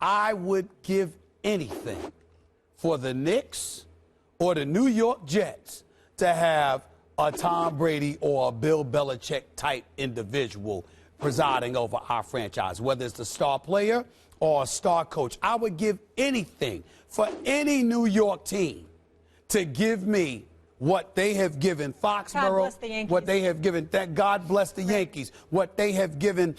I would give anything for the Knicks or the New York Jets to have a Tom Brady or a Bill Belichick type individual presiding over our franchise, whether it's the star player or a star coach. I would give anything for any New York team to give me what they have given Foxborough, what they have given, that God bless the Yankees, what they have given,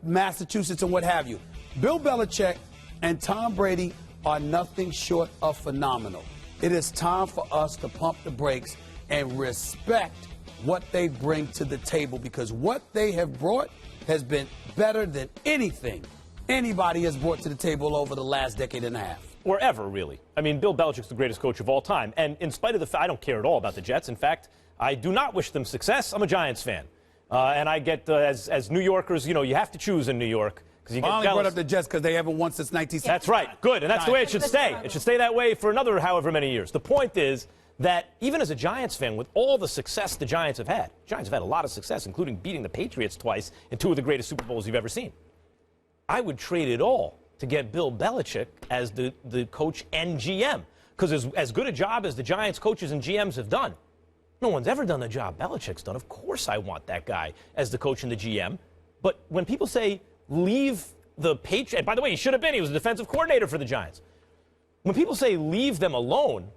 Massachusetts and what have you. Bill Belichick and Tom Brady are nothing short of phenomenal. It is time for us to pump the brakes and respect what they bring to the table, because what they have brought has been better than anything anybody has brought to the table over the last decade and a half. Or ever, really. I mean, Bill Belichick's the greatest coach of all time. And in spite of the fact, I don't care at all about the Jets. In fact, I do not wish them success. I'm a Giants fan. And I get, as New Yorkers, you have to choose in New York. Because you get I only jealous. brought up the Jets because they haven't won since 1960. That's right. Good. And that's the way it should stay. It should stay that way for another however many years. The point is that even as a Giants fan, with all the success the Giants have had a lot of success, including beating the Patriots twice in two of the greatest Super Bowls you've ever seen. I would trade it all to get Bill Belichick as the coach and GM. Because as good a job as the Giants coaches and GMs have done, no one's ever done the job Belichick's done. Of course I want that guy as the coach and the GM. But when people say leave the Patriots, and by the way, he was a defensive coordinator for the Giants. When people say leave them alone,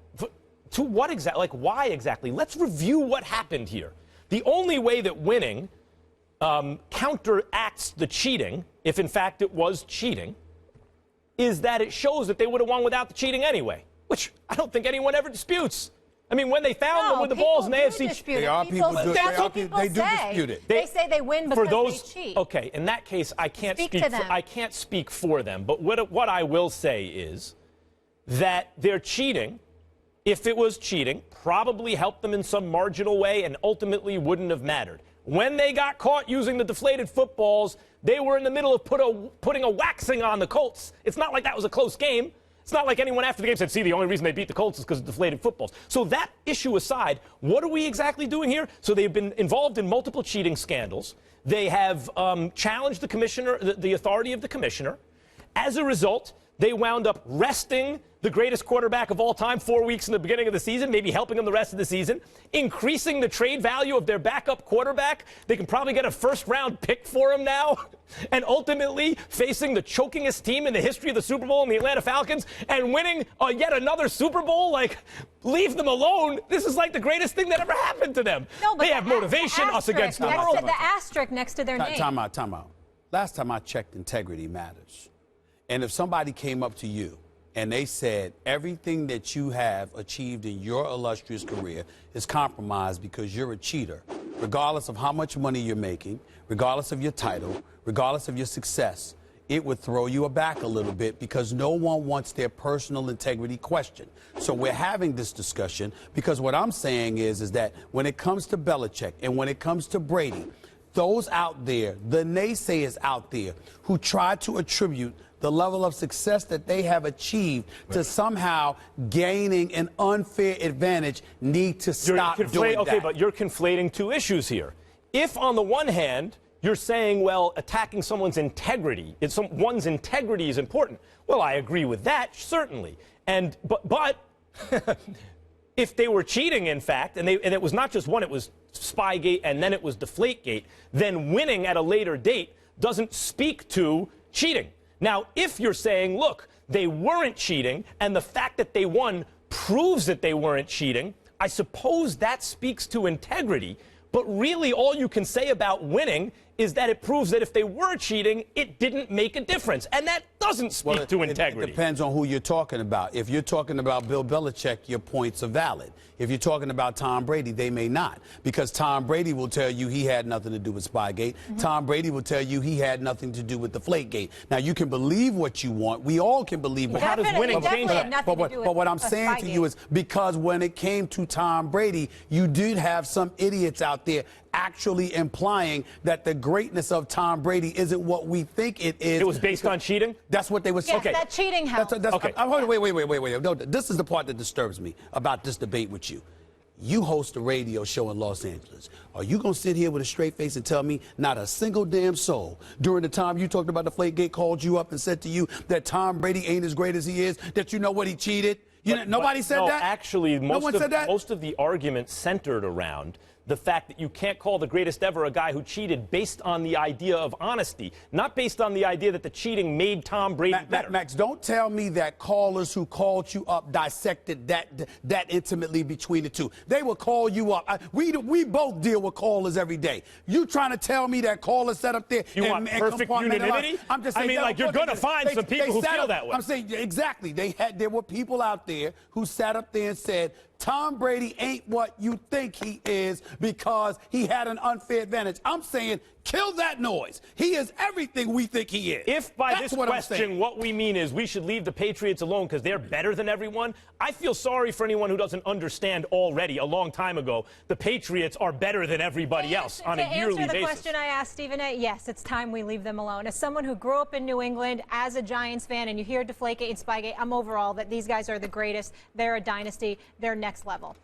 to what exactly, why exactly? Let's review what happened here. The only way that winning counteracts the cheating, if in fact it was cheating, is that it shows that they would have won without the cheating anyway, which I don't think anyone ever disputes. I mean, when they found them with the balls in the AFC, they do dispute it. They say they win because they cheat. Okay, in that case, I can't speak for them. But what I will say is that their cheating, if it was cheating, probably helped them in some marginal way and ultimately wouldn't have mattered. When they got caught using the deflated footballs, they were in the middle of putting a waxing on the Colts. It's not like that was a close game. It's not like anyone after the game said, see, the only reason they beat the Colts is because of deflated footballs. So that issue aside, what are we exactly doing here? So they've been involved in multiple cheating scandals. They have challenged the commissioner, the authority of the commissioner. As a result, they wound up resting the greatest quarterback of all time 4 weeks in the beginning of the season, maybe helping them the rest of the season, increasing the trade value of their backup quarterback. They can probably get a first-round pick for him now, and ultimately facing the chokingest team in the history of the Super Bowl in the Atlanta Falcons and winning yet another Super Bowl. Leave them alone. This is like the greatest thing that ever happened to them. No, but they have motivation, us against the world. The asterisk next to their name. Time out. Last time I checked, integrity matters. And if somebody came up to you and they said everything that you have achieved in your illustrious career is compromised because you're a cheater, regardless of how much money you're making, regardless of your title, regardless of your success, it would throw you aback a little bit, because no one wants their personal integrity questioned. So we're having this discussion because what I'm saying is that when it comes to Belichick and when it comes to Brady, those out there, the naysayers out there who try to attribute the level of success that they have achieved to somehow gaining an unfair advantage need to stop doing that. Okay, but you're conflating two issues here. If on the one hand you're saying, well, attacking someone's integrity, one's integrity is important. Well, I agree with that, certainly. But if they were cheating, in fact, and it was not just one, it was Spygate and then it was Deflategate, then winning at a later date doesn't speak to cheating. Now, if you're saying, look, they weren't cheating, and the fact that they won proves that they weren't cheating, I suppose that speaks to integrity. But really, all you can say about winning is that it proves that if they were cheating, it didn't make a difference. And that doesn't speak to integrity. It depends on who you're talking about. If you're talking about Bill Belichick, your points are valid. If you're talking about Tom Brady, they may not. Because Tom Brady will tell you he had nothing to do with Spygate. Tom Brady will tell you he had nothing to do with Deflategate. Now, you can believe what you want. We all can believe what How does winning change that? But what I'm saying to you is, because when it came to Tom Brady, you did have some idiots out there actually implying that the greatness of Tom Brady isn't what we think it is. It was based on cheating? That's what they were saying. Yes, that cheating helps. Okay. Wait. No, this is the part that disturbs me about this debate with you. You host a radio show in Los Angeles. Are you going to sit here with a straight face and tell me not a single damn soul during the time you talked about Deflategate called you up and said to you that Tom Brady ain't as great as he is, that you know what, he cheated? Nobody said that? Actually, said most of the argument centered around the fact that you can't call the greatest ever a guy who cheated based on the idea of honesty, not based on the idea that the cheating made Tom Brady better. Max, don't tell me that callers who called you up dissected that intimately between the two. They will call you up. We both deal with callers every day. You trying to tell me that callers sat up there want perfect unanimity? I'm just saying, you're going to find some people who feel that way. I'm saying, exactly. There were people out there who sat up there and said, Tom Brady ain't what you think he is because he had an unfair advantage. I'm saying, kill that noise. He is everything we think he is. If by this question what we mean is we should leave the Patriots alone because they're better than everyone, I feel sorry for anyone who doesn't understand already a long time ago the Patriots are better than everybody else on a yearly basis. To answer the question I asked Stephen A., yes, it's time we leave them alone. As someone who grew up in New England as a Giants fan, and you hear Deflategate and Spygate, I'm overall that these guys are the greatest. They're a dynasty. They're next level.